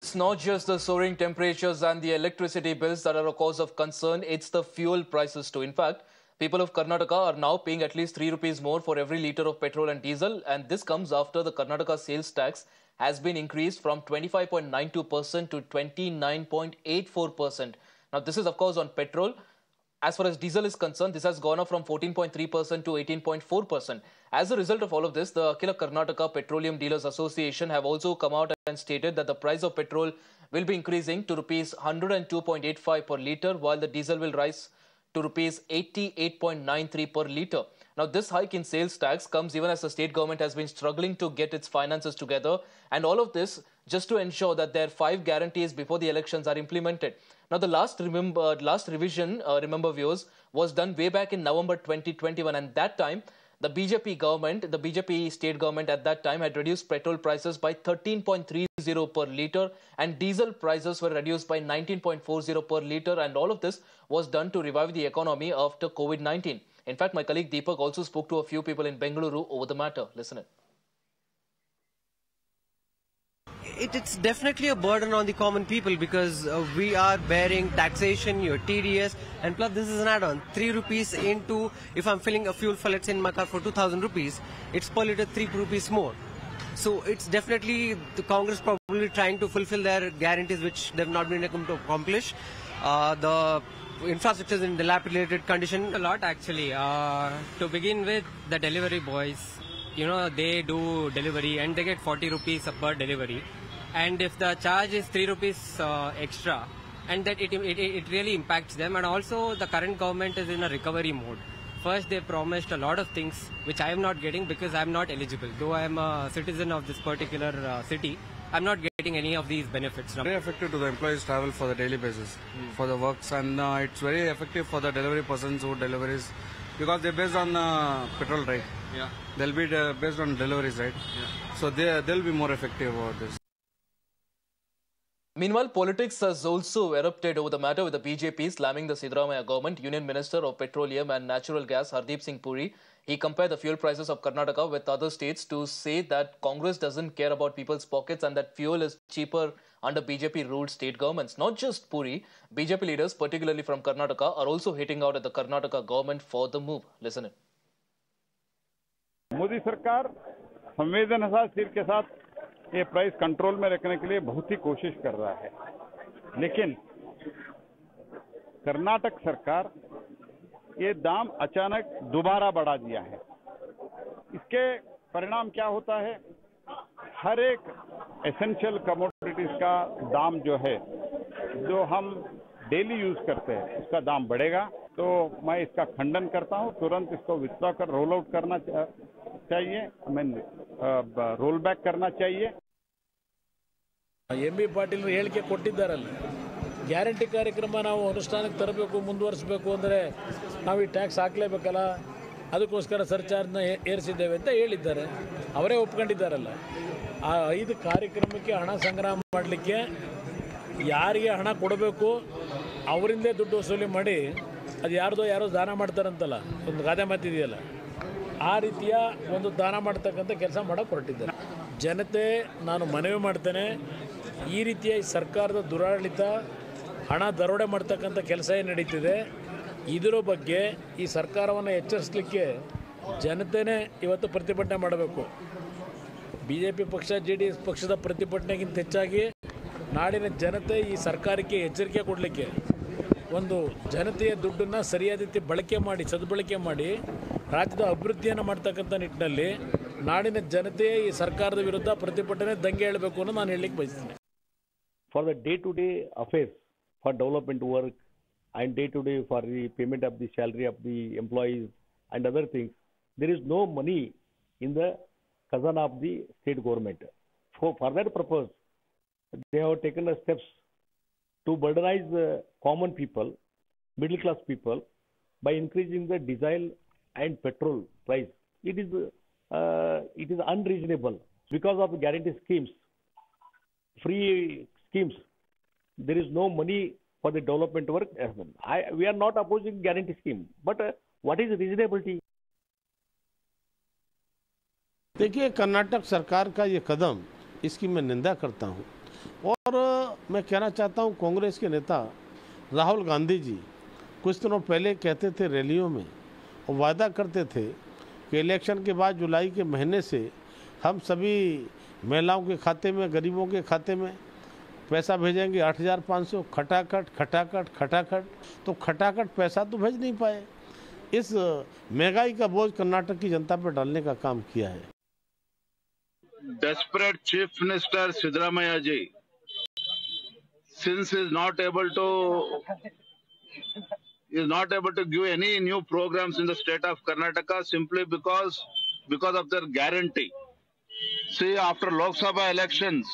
It's not just the soaring temperatures and the electricity bills that are a cause of concern, it's the fuel prices too. In fact, people of Karnataka are now paying at least 3 rupees more for every litre of petrol and diesel, and this comes after the Karnataka sales tax has been increased from 25.92% to 29.84%. Now, this is of course on petrol. As far as diesel is concerned, this has gone up from 14.3% to 18.4%. As a result of all of this, the Akhila Karnataka Petroleum Dealers Association have also come out and stated that the price of petrol will be increasing to rupees 102.85 per litre, while the diesel will rise to rupees 88.93 per litre. Now, this hike in sales tax comes even as the state government has been struggling to get its finances together, and all of this just to ensure that their 5 guarantees before the elections are implemented. Now, the last revision, remember viewers, was done way back in November 2021, and that time the BJP government, the BJP state government at that time had reduced petrol prices by 13.30 per litre and diesel prices were reduced by 19.40 per litre, and all of this was done to revive the economy after COVID-19. In fact, my colleague Deepak also spoke to a few people in Bengaluru over the matter. Listen it. It's definitely a burden on the common people because we are bearing taxation, your TDS, and plus this is an add-on. 3 rupees into, if I'm filling a fuel for, let's say in my car for 2000 rupees, it's per litre 3 rupees more. So it's definitely the Congress probably trying to fulfill their guarantees which they've not been able to accomplish. The infrastructure is in dilapidated condition. A lot actually. To begin with, the delivery boys, you know, they do delivery and they get 40 rupees per delivery. And if the charge is 3 rupees extra, and that it really impacts them. And also the current government is in a recovery mode. First they promised a lot of things which I am not getting because I am not eligible. Though I am a citizen of this particular city, I am not getting any of these benefits. Very effective to the employees travel for the daily basis for the works, and it's very effective for the delivery persons who deliveries because they're based on petrol, right? Yeah. They'll be based on deliveries, right? Yeah. So they'll be more effective about this. Meanwhile, politics has also erupted over the matter with the BJP slamming the Siddaramaiah government. Union Minister of Petroleum and Natural Gas Hardeep Singh Puri, he compared the fuel prices of Karnataka with other states to say that Congress doesn't care about people's pockets and that fuel is cheaper under BJP-ruled state governments. Not just Puri, BJP leaders, particularly from Karnataka, are also hitting out at the Karnataka government for the move. Listen in. Modi सरकार संवेदनशील के साथ ये price control में रखने के लिए बहुत ही कोशिश कर रहा है, लेकिन कर्नाटक सरकार ये दाम अचानक दोबारा बढ़ा दिया है। इसके परिणाम क्या होता है? हर एक एसेंशियल कमोडिटीज का दाम जो है, जो हम डेली यूज करते हैं, उसका दाम बढ़ेगा। तो मैं इसका खंडन करता हूं। तुरंत इसको विथड्रॉ कर रोल आउट करना चाहिए, रोल बैक करना चाहिए। ಎಂ.ಬಿ. ಪಾಟೀಲ್ ಹೇಳಿಕೆ ಕೊಟ್ಟಿದ್ದಾರಲ್ಲ, ಗ್ಯಾರಂಟಿ ಕಾರ್ಯಕ್ರಮ ನಾವು ಅನುಷ್ಠಾನಕ್ಕೆ ತರಬೇಕು, ಮುಂದುವರಿಸಬೇಕು ಅಂದರೆ ನಾವು ಈ ಟ್ಯಾಕ್ಸ್ ಹಾಕಲೇಬೇಕಲ್ಲ, ಅದಕ್ಕೋಸ್ಕರ ಸರ್ಚಾರ್ಜನ್ನ ಏರಿಸಿದ್ದೇವೆ ಅಂತ ಹೇಳಿದ್ದಾರೆ. ಅವರೇ ಒಪ್ಕೊಂಡಿದ್ದಾರಲ್ಲ. ಆ 5 ಕಾರ್ಯಕ್ರಮಕ್ಕೆ ಹಣ ಸಂಗ್ರಹ ಮಾಡಲಿಕ್ಕೆ ಯಾರಿಗೆ ಹಣ ಕೊಡಬೇಕು ಅವರಿಂದೇ ದುಡ್ಡು ವಸೂಲಿ ಮಾಡಿ ಅದು ಯಾರೋ ದಾನ ಮಾಡ್ತಾರಂತಲ್ಲ, ಒಂದು ಗಾದೆ ಮಾತಿದೆಯಲ್ಲ, ಆ ರೀತಿಯ ಒಂದು ದಾನ ಮಾಡ್ತಕ್ಕಂಥ ಕೆಲಸ ಮಾಡೋಕ್ಕೆ ಹೊರಟಿದ್ದಾರೆ. ಜನತೆ ನಾನು ಮನವಿ ಮಾಡ್ತೇನೆ, ಈ ರೀತಿಯ ಸರ್ಕಾರದ ದುರಾಡಳಿತ, ಹಣ ದರೋಡೆ ಮಾಡ್ತಕ್ಕಂಥ ಕೆಲಸ ಏನು ನಡೀತಿದೆ, ಇದರ ಬಗ್ಗೆ ಈ ಸರ್ಕಾರವನ್ನು ಎಚ್ಚರಿಸಲಿಕ್ಕೆ ಜನತೆನೇ ಇವತ್ತು ಪ್ರತಿಭಟನೆ ಮಾಡಬೇಕು. BJP ಪಕ್ಷ JDS ಪಕ್ಷದ ಪ್ರತಿಭಟನೆಗಿಂತ ಹೆಚ್ಚಾಗಿ ನಾಡಿನ ಜನತೆ ಈ ಸರ್ಕಾರಕ್ಕೆ ಎಚ್ಚರಿಕೆ ಕೊಡಲಿಕ್ಕೆ, ಒಂದು ಜನತೆಯ ದುಡ್ಡನ್ನು ಸರಿಯಾದ ರೀತಿ ಬಳಕೆ ಮಾಡಿ, ಸದ್ಬಳಕೆ ಮಾಡಿ ರಾಜ್ಯದ ಅಭಿವೃದ್ಧಿಯನ್ನು ಮಾಡ್ತಕ್ಕಂಥ ನಿಟ್ಟಿನಲ್ಲಿ ನಾಡಿನ ಜನತೆ ಈ ಸರ್ಕಾರದ ವಿರುದ್ಧ ಪ್ರತಿಭಟನೆ ದಂಗೆ ಹೇಳಬೇಕು ಅನ್ನೋ ನಾನು ಹೇಳಲಿಕ್ಕೆ ಬಯಸ್ತೀನಿ. For the day-to-day affairs, for development work and day-to-day for the payment of the salary of the employees and other things, there is no money in the khazana of the state government. For that purpose, they have taken the steps to burdenize the common people, middle class people, by increasing the diesel and petrol price. It is unreasonable because of the guarantee schemes, free schemes. There is no money for the development work. We are not opposing guarantee scheme, but what is reasonability? देखिए, कर्नाटक सरकार का ये कदम, इसकी मैं निंदा करता हूँ। और मैं कहना चाहता हूँ कांग्रेस के नेता राहुल गांधी जी कुछ दिनों पहले कहते थे रैलियों में और वादा करते थे कि इलेक्शन के बाद जुलाई के महीने से हम सभी महिलाओं के खाते में, गरीबों के खाते में पैसा भेजेंगे 8,500 खटाखट खटाखट खटाखट। तो खटाखट पैसा तो भेज नहीं पाए। इस महंगाई का बोझ कर्नाटक की जनता पर डालने का काम किया है। Desperate Chief Minister Siddaramaiah ji, since is not able to give any new programs in the state of Karnataka simply because of their guarantee. See, after Lok Sabha elections,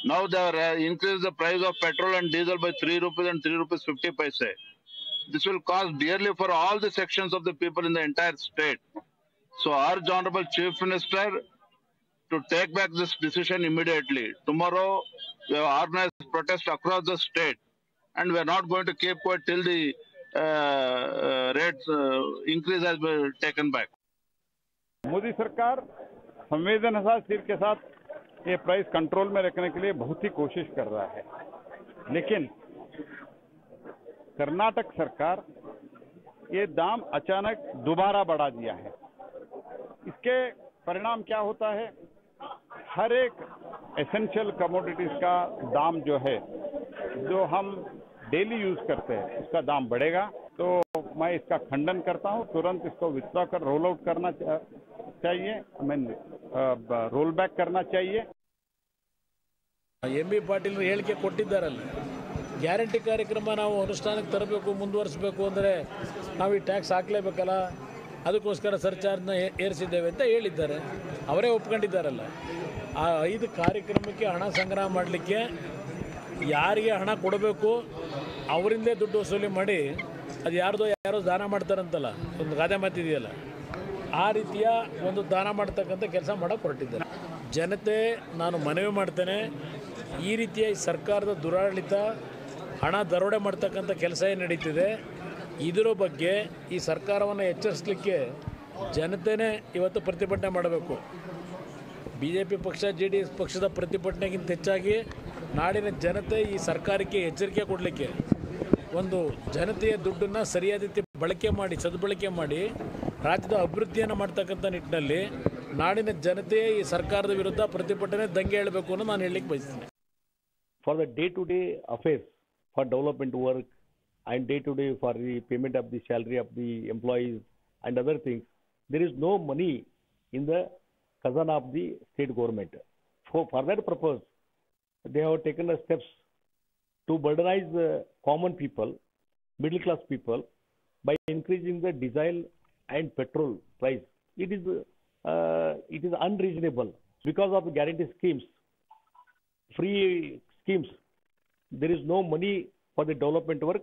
now they have increased the price of petrol and diesel by 3 rupees and 3 rupees 50 paise. This will cost dearly for all the sections of the people in the entire state. So, urge Honorable Chief Minister to take back this decision immediately. Tomorrow, we have organized protest across the state, and we are not going to keep quiet till the rates increase has been taken back. Modi सरकार संवेदनशील के साथ ये price control में रखने के लिए बहुत ही कोशिश कर रहा है, लेकिन कर्नाटक सरकार ये दाम अचानक दोबारा बढ़ा दिया है। इसके परिणाम क्या होता है? हर एक एसेंशियल कमोडिटीज का दाम जो है, जो हम डेली यूज करते हैं, उसका दाम बढ़ेगा। तो मैं इसका खंडन करता हूं। तुरंत इसको विथड्रॉ कर रोल आउट करना चाहिए, रोल बैक करना चाहिए। ಎಂ.ಬಿ. ಪಾಟೀಲ್ ಹೇಳಿಕೆ ಕೊಟ್ಟಿದ್ದಾರಲ್ಲ, ಗ್ಯಾರಂಟಿ ಕಾರ್ಯಕ್ರಮ ನಾವು ಅನುಷ್ಠಾನಕ್ಕೆ ತರಬೇಕು, ಮುಂದುವರಿಸಬೇಕು ಅಂದರೆ ನಾವು ಈ ಟ್ಯಾಕ್ಸ್ ಹಾಕಲೇಬೇಕಲ್ಲ, ಅದಕ್ಕೋಸ್ಕರ ಸರ್ಚಾರ್ಜನ್ನ ಏರಿಸಿದ್ದೇವೆ ಅಂತ ಹೇಳಿದ್ದಾರೆ. ಅವರೇ ಒಪ್ಕೊಂಡಿದ್ದಾರಲ್ಲ. ಆ 5 ಕಾರ್ಯಕ್ರಮಕ್ಕೆ ಹಣ ಸಂಗ್ರಹ ಮಾಡಲಿಕ್ಕೆ ಯಾರಿಗೆ ಹಣ ಕೊಡಬೇಕು ಅವರಿಂದೇ ದುಡ್ಡು ವಸೂಲಿ ಮಾಡಿ ಅದು ಯಾರೋ ದಾನ ಮಾಡ್ತಾರಂತಲ್ಲ, ಒಂದು ಗಾದೆ ಮಾತಿದೆಯಲ್ಲ, ಆ ರೀತಿಯ ಒಂದು ದಾನ ಮಾಡ್ತಕ್ಕಂಥ ಕೆಲಸ ಮಾಡೋಕ್ಕೆ ಹೊರಟಿದ್ದಾರೆ. ಜನತೆ, ನಾನು ಮನವಿ ಮಾಡ್ತೇನೆ, ಈ ರೀತಿಯ ಸರ್ಕಾರದ ದುರಾಡಳಿತ, ಹಣ ದರೋಡೆ ಮಾಡ್ತಕ್ಕಂಥ ಕೆಲಸ ಏನು ನಡೀತಿದೆ, ಇದರ ಬಗ್ಗೆ ಈ ಸರ್ಕಾರವನ್ನು ಎಚ್ಚರಿಸಲಿಕ್ಕೆ ಜನತೆನೇ ಇವತ್ತು ಪ್ರತಿಭಟನೆ ಮಾಡಬೇಕು. BJP ಪಕ್ಷ, JDS ಪಕ್ಷದ ಪ್ರತಿಭಟನೆಗಿಂತ ಹೆಚ್ಚಾಗಿ ನಾಡಿನ ಜನತೆ ಈ ಸರ್ಕಾರಕ್ಕೆ ಎಚ್ಚರಿಕೆ ಕೊಡಲಿಕ್ಕೆ, ಒಂದು ಜನತೆಯ ದುಡ್ಡನ್ನು ಸರಿಯಾದ ರೀತಿ ಬಳಕೆ ಮಾಡಿ, ಸದ್ಬಳಕೆ ಮಾಡಿ ರಾಜ್ಯದ ಅಭಿವೃದ್ಧಿಯನ್ನು ಮಾಡ್ತಕ್ಕಂಥ ನಿಟ್ಟಿನಲ್ಲಿ ನಾಡಿನ ಜನತೆ ಈ ಸರ್ಕಾರದ ವಿರುದ್ಧ ಪ್ರತಿಭಟನೆ, ದಂಗೆ ಹೇಳಬೇಕು ಅನ್ನೋ ನಾನು ಹೇಳಲಿಕ್ಕೆ ಬಯಸ್ತೀನಿ. For the day-to-day affairs, for development work and day-to-day for the payment of the salary of the employees and other things, there is no money in the khazana of the state government. For that purpose, they have taken the steps to burdenize the common people, middle class people, by increasing the diesel and petrol price. It is unreasonable because of the guarantee schemes, free schemes. There is no money for the development work.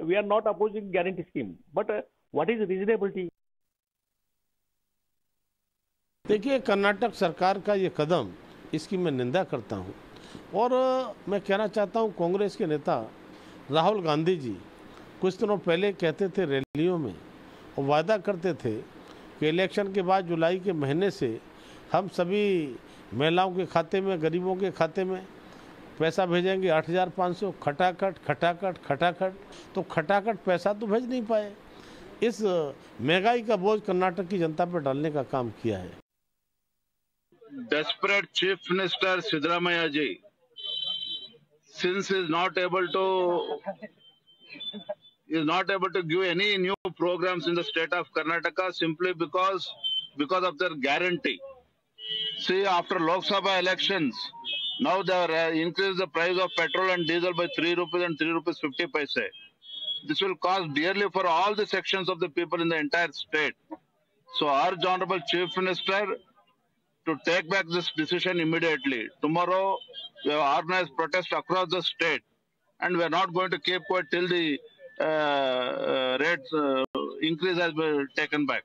We are not opposing guarantee scheme, but what is reasonability? देखिए, कर्नाटक सरकार का ये कदम, इसकी मैं निंदा करता हूँ। और मैं कहना चाहता हूँ कांग्रेस के नेता राहुल गांधी जी कुछ दिनों पहले कहते थे रैलियों में और वादा करते थे कि इलेक्शन के बाद जुलाई के महीने से हम सभी महिलाओं के खाते में, गरीबों के खाते में पैसा भेजेंगे 8,500 खटाखट खटाखट खटाखट। तो खटाखट पैसा तो भेज नहीं पाए। इस महंगाई का बोझ कर्नाटक की जनता पर डालने का काम किया है। Desperate Chief Minister Siddaramaiah ji, since is not able to give any new programs in the state of Karnataka simply because of their guarantee. See, after Lok Sabha elections, now they have increased the price of petrol and diesel by 3 rupees and 3 rupees 50 paise. This will cost dearly for all the sections of the people in the entire state. So, urge Honorable Chief Minister to take back this decision immediately. Tomorrow, we have organized protest across the state, and we are not going to keep quiet till the rates increase has been taken back.